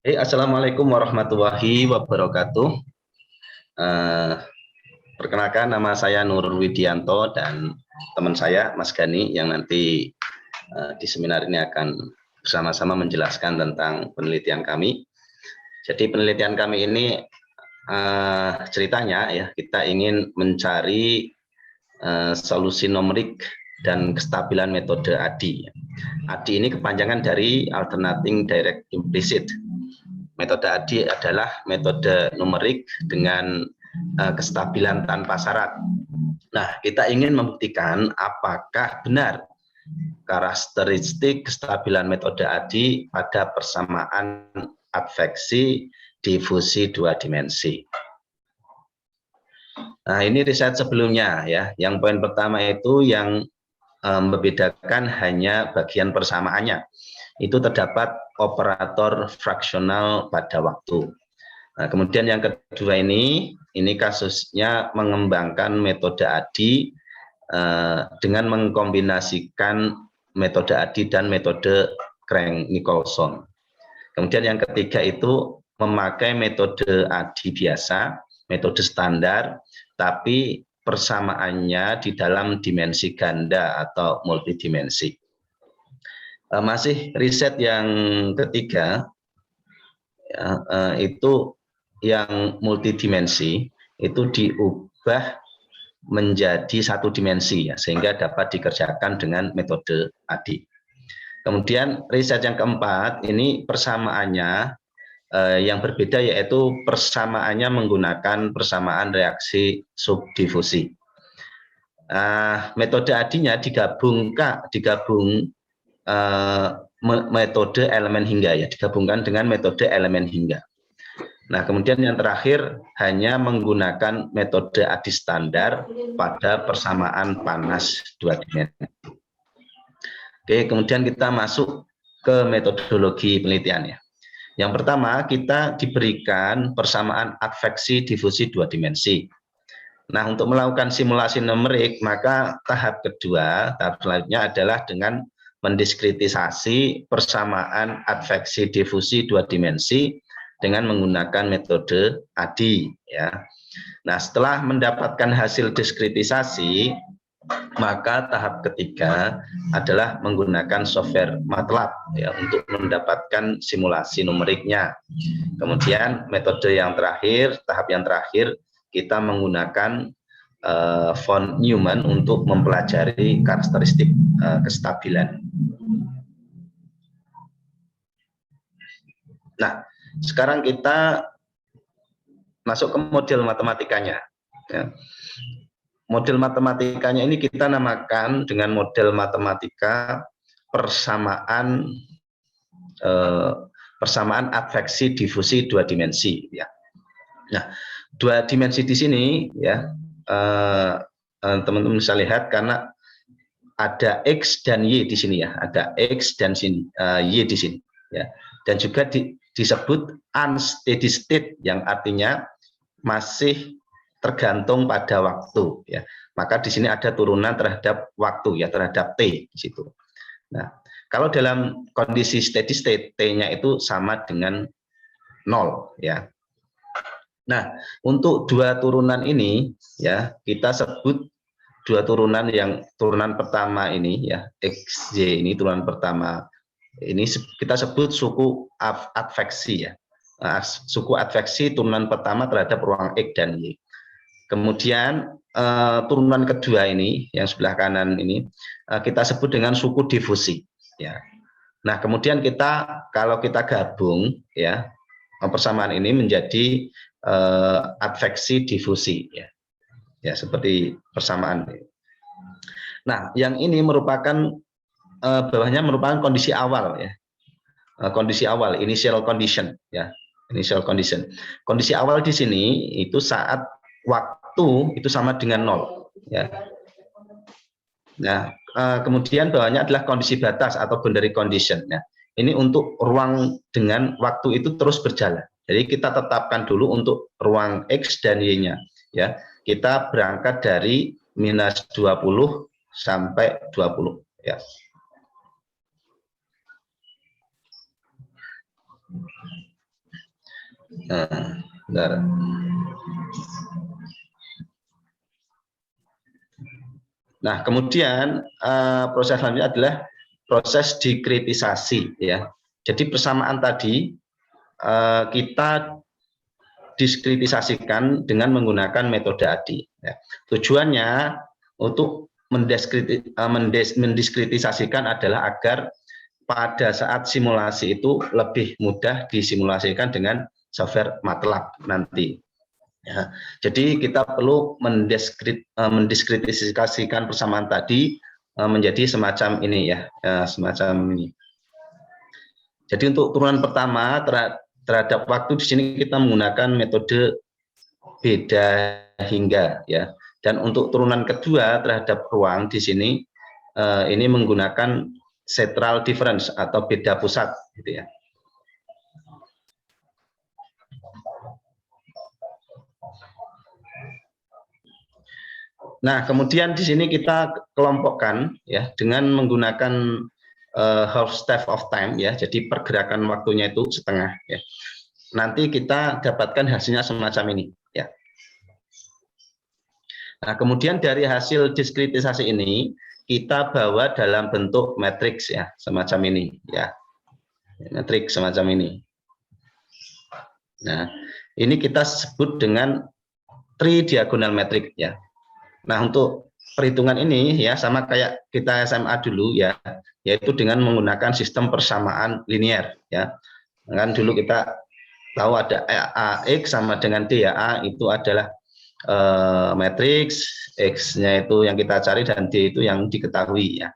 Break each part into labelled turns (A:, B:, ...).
A: Assalamualaikum warahmatullahi wabarakatuh. Eh, Perkenalkan, nama saya Nur Widianto dan teman saya Mas Gani yang nanti di seminar ini akan bersama-sama menjelaskan tentang penelitian kami. Jadi penelitian kami ini ceritanya ya, kita ingin mencari solusi numerik dan kestabilan metode ADI. ADI ini kepanjangan dari Alternating Direct Implicit. Metode ADI adalah metode numerik dengan kestabilan tanpa syarat. Nah, kita ingin membuktikan apakah benar karakteristik kestabilan metode ADI pada persamaan adveksi difusi dua dimensi. Nah, ini riset sebelumnya ya. Yang poin pertama itu yang membedakan hanya bagian persamaannya. Itu terdapat operator fraksional pada waktu. Nah, kemudian yang kedua ini kasusnya mengembangkan metode ADI dengan mengkombinasikan metode ADI dan metode Crank-Nicolson. Kemudian yang ketiga itu memakai metode ADI biasa, metode standar, tapi persamaannya di dalam dimensi ganda atau multidimensi. Masih riset yang ketiga, ya, itu yang multidimensi, itu diubah menjadi satu dimensi, ya, sehingga dapat dikerjakan dengan metode ADI. Kemudian riset yang keempat, ini persamaannya yang berbeda, yaitu persamaannya menggunakan persamaan reaksi subdifusi. Metode ADI-nya digabung metode elemen hingga, ya, digabungkan dengan metode elemen hingga. Nah, kemudian yang terakhir hanya menggunakan metode ADI standar pada persamaan panas dua dimensi. Oke, kemudian kita masuk ke metodologi penelitian, ya. Yang pertama, kita diberikan persamaan adveksi difusi dua dimensi. Nah, untuk melakukan simulasi numerik, maka tahap kedua, tahap selanjutnya adalah dengan mendiskritisasi persamaan adveksi difusi dua dimensi dengan menggunakan metode ADI, ya. Nah, setelah mendapatkan hasil diskritisasi, maka tahap ketiga adalah menggunakan software MATLAB, ya, untuk mendapatkan simulasi numeriknya. Kemudian metode yang terakhir, tahap yang terakhir, kita menggunakan von Neumann untuk mempelajari karakteristik kestabilan. Nah, sekarang kita masuk ke model matematikanya. Ya. Model matematikanya ini kita namakan dengan model matematika persamaan adveksi difusi dua dimensi, ya. Nah, dua dimensi di sini, ya, teman-teman bisa lihat karena ada X dan Y di sini, ya, ada X dan Y di sini, ya, dan juga disebut unsteady state, yang artinya masih tergantung pada waktu, ya. Maka di sini ada turunan terhadap waktu, ya, terhadap T di situ. Nah, kalau dalam kondisi steady state, T-nya itu sama dengan 0, ya. Nah, untuk dua turunan ini, ya, kita sebut dua turunan, yang turunan pertama ini, ya, XY ini turunan pertama ini kita sebut suku adveksi, ya. Nah, suku adveksi turunan pertama terhadap ruang X dan Y. Kemudian turunan kedua ini, yang sebelah kanan ini, kita sebut dengan suku difusi, ya. Nah, kemudian kalau kita gabung, ya, persamaan ini menjadi adveksi difusi, ya. Ya, seperti persamaan. Nah, yang ini merupakan bawahnya merupakan kondisi awal, ya. Kondisi awal, initial condition, ya. Initial condition. Kondisi awal di sini itu saat waktu itu sama dengan 0, ya. Nah, kemudian bawahnya adalah kondisi batas atau boundary condition, ya. Ini untuk ruang dengan waktu itu terus berjalan. Jadi kita tetapkan dulu untuk ruang X dan Y-nya, ya. Kita berangkat dari minus 20 sampai 20, ya. Bentar. Nah, kemudian proses selanjutnya adalah proses diskritisasi, ya. Jadi persamaan tadi kita diskritisasikan dengan menggunakan metode ADI. Ya. Tujuannya untuk mendiskritisasikan adalah agar pada saat simulasi itu lebih mudah disimulasikan dengan software MATLAB nanti. Ya, jadi kita perlu mendiskritisasikan persamaan tadi menjadi semacam ini ya, semacam ini. Jadi untuk turunan pertama terhadap waktu di sini kita menggunakan metode beda hingga ya. Dan untuk turunan kedua terhadap ruang di sini ini menggunakan central difference atau beda pusat gitu ya. Nah, kemudian di sini kita kelompokkan ya dengan menggunakan half step of time ya. Jadi pergerakan waktunya itu setengah ya. Nanti kita dapatkan hasilnya semacam ini ya. Nah, kemudian dari hasil diskritisasi ini kita bawa dalam bentuk matriks ya, semacam ini ya. Matriks semacam ini. Nah, ini kita sebut dengan tridiagonal matrix ya. Nah, untuk perhitungan ini ya sama kayak kita SMA dulu ya, yaitu dengan menggunakan sistem persamaan linear ya. Kan dulu kita tahu ada AX sama dengan D ya. A itu adalah matriks, X-nya itu yang kita cari dan D itu yang diketahui ya.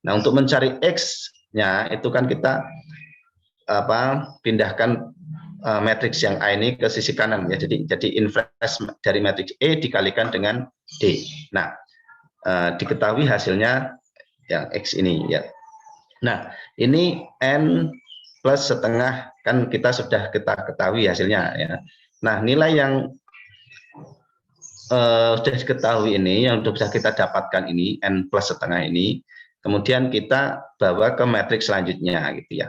A: Nah, untuk mencari X-nya itu kan kita pindahkan matriks yang A ini ke sisi kanan ya. Jadi inverse dari matriks E dikalikan dengan D. Nah, diketahui hasilnya yang X ini ya. Nah, ini N plus setengah kan kita sudah ketahui hasilnya ya. Nah, nilai yang sudah diketahui ini yang sudah kita dapatkan ini N plus setengah ini, kemudian kita bawa ke matriks selanjutnya gitu ya.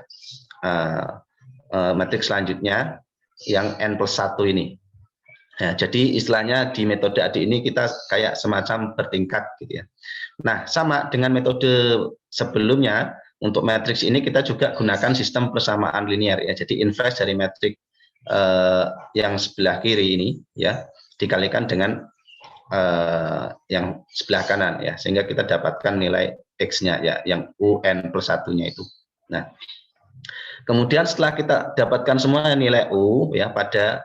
A: Matriks selanjutnya yang N plus 1 ini. Nah, jadi istilahnya di metode ADI ini kita kayak semacam bertingkat gitu ya. Nah, sama dengan metode sebelumnya, untuk matriks ini kita juga gunakan sistem persamaan linear ya. Jadi inverse dari matriks yang sebelah kiri ini ya dikalikan dengan yang sebelah kanan ya, sehingga kita dapatkan nilai X-nya ya, yang UN plus 1-nya itu. Nah, kemudian setelah kita dapatkan semua nilai U ya pada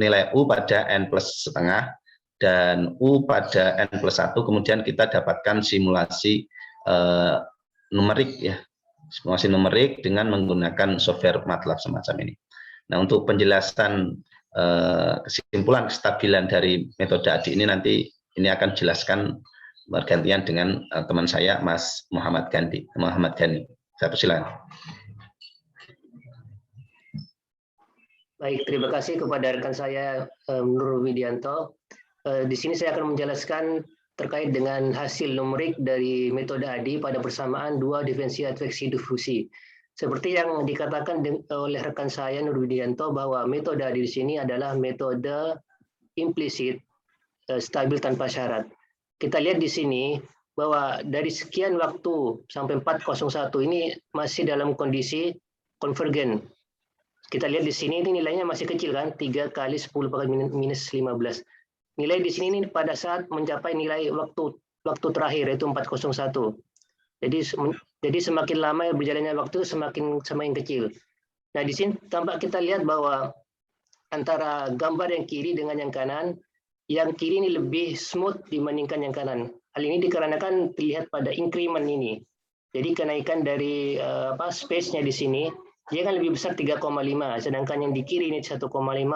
A: nilai U pada N plus setengah dan U pada N plus 1, kemudian kita dapatkan simulasi numerik ya, simulasi numerik dengan menggunakan software MATLAB semacam ini. Nah, untuk penjelasan kesimpulan kestabilan dari metode ADI ini nanti ini akan dijelaskan bergantian dengan teman saya Mas Muhammad Gani. Saya persilakan.
B: Baik, terima kasih kepada rekan saya Nur Widianto. Di sini saya akan menjelaskan terkait dengan hasil numerik dari metode ADI pada persamaan dua dimensi adveksi difusi. Seperti yang dikatakan oleh rekan saya Nur Widianto bahwa metode ADI di sini adalah metode implisit stabil tanpa syarat. Kita lihat di sini bahwa dari sekian waktu sampai 401 ini masih dalam kondisi konvergen. Kita lihat di sini ini nilainya masih kecil kan, 3 kali 10 pangkat minus 15. Nilai di sini ini pada saat mencapai nilai waktu terakhir yaitu 401. Jadi semakin lama berjalannya waktu semakin kecil. Nah, di sini tampak kita lihat bahwa antara gambar yang kiri dengan yang kanan, yang kiri ini lebih smooth dibandingkan yang kanan. Hal ini dikarenakan terlihat pada increment ini. Jadi kenaikan dari space-nya di sini dia kan lebih besar 3,5, sedangkan yang di kiri ini 1,5,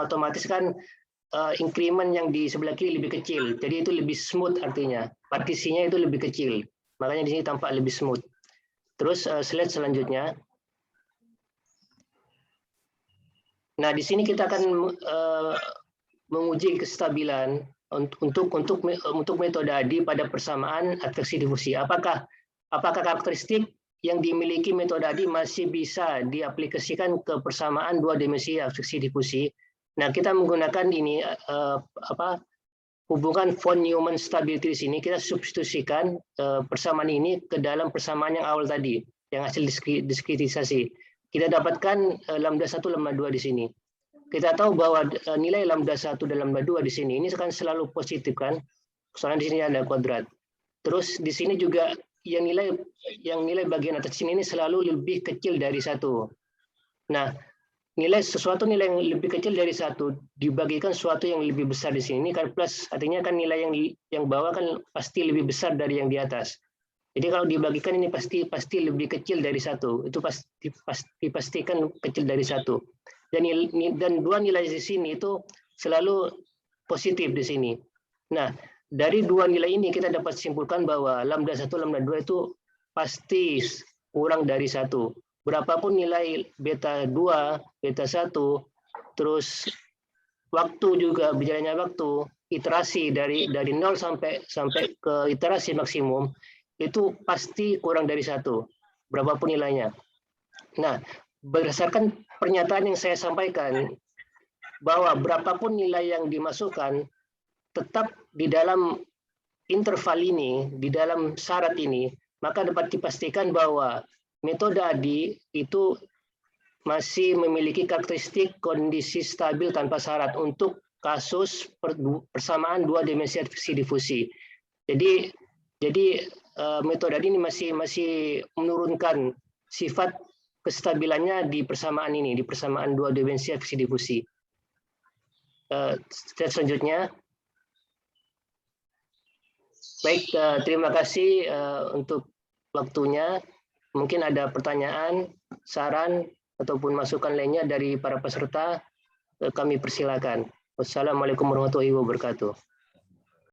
B: otomatis kan increment yang di sebelah kiri lebih kecil. Jadi itu lebih smooth artinya. Partisinya itu lebih kecil. Makanya di sini tampak lebih smooth. Terus slide selanjutnya. Nah, di sini kita akan menguji kestabilan untuk metode ADI pada persamaan adveksi difusi. Apakah karakteristik yang dimiliki metode ADI masih bisa diaplikasikan ke persamaan dua dimensi adveksi difusi. Nah, kita menggunakan ini hubungan von Neumann stability di sini, kita substitusikan persamaan ini ke dalam persamaan yang awal tadi, yang hasil diskritisasi. Kita dapatkan lambda 1, lambda 2 di sini. Kita tahu bahwa nilai lambda 1 dan lambda 2 di sini ini akan selalu positif kan? Soalnya di sini ada kuadrat. Terus di sini juga yang nilai bagian atas sini ini selalu lebih kecil dari 1. Nah, nilai yang lebih kecil dari 1 dibagikan sesuatu yang lebih besar di sini, ini kan plus, artinya kan nilai yang bawah kan pasti lebih besar dari yang di atas. Jadi kalau dibagikan ini pasti lebih kecil dari 1, itu dipastikan kecil dari 1. Dan dua nilai di sini itu selalu positif di sini. Nah, dari dua nilai ini kita dapat simpulkan bahwa lambda 1, lambda 2 itu pasti kurang dari 1. Berapapun nilai beta 2, beta 1, terus waktu juga, berjalannya waktu, iterasi dari 0 sampai ke iterasi maksimum, itu pasti kurang dari 1, berapapun nilainya. Nah, berdasarkan pernyataan yang saya sampaikan, bahwa berapapun nilai yang dimasukkan, tetap di dalam interval ini, di dalam syarat ini, maka dapat dipastikan bahwa metode ADI itu masih memiliki karakteristik kondisi stabil tanpa syarat untuk kasus persamaan dua dimensi adveksi difusi. Jadi metode ADI ini masih menurunkan sifat kestabilannya di persamaan ini, di persamaan dua dimensi adveksi difusi. Selanjutnya. Baik, terima kasih untuk waktunya. Mungkin ada pertanyaan, saran, ataupun masukan lainnya dari para peserta, kami persilakan. Wassalamualaikum warahmatullahi wabarakatuh.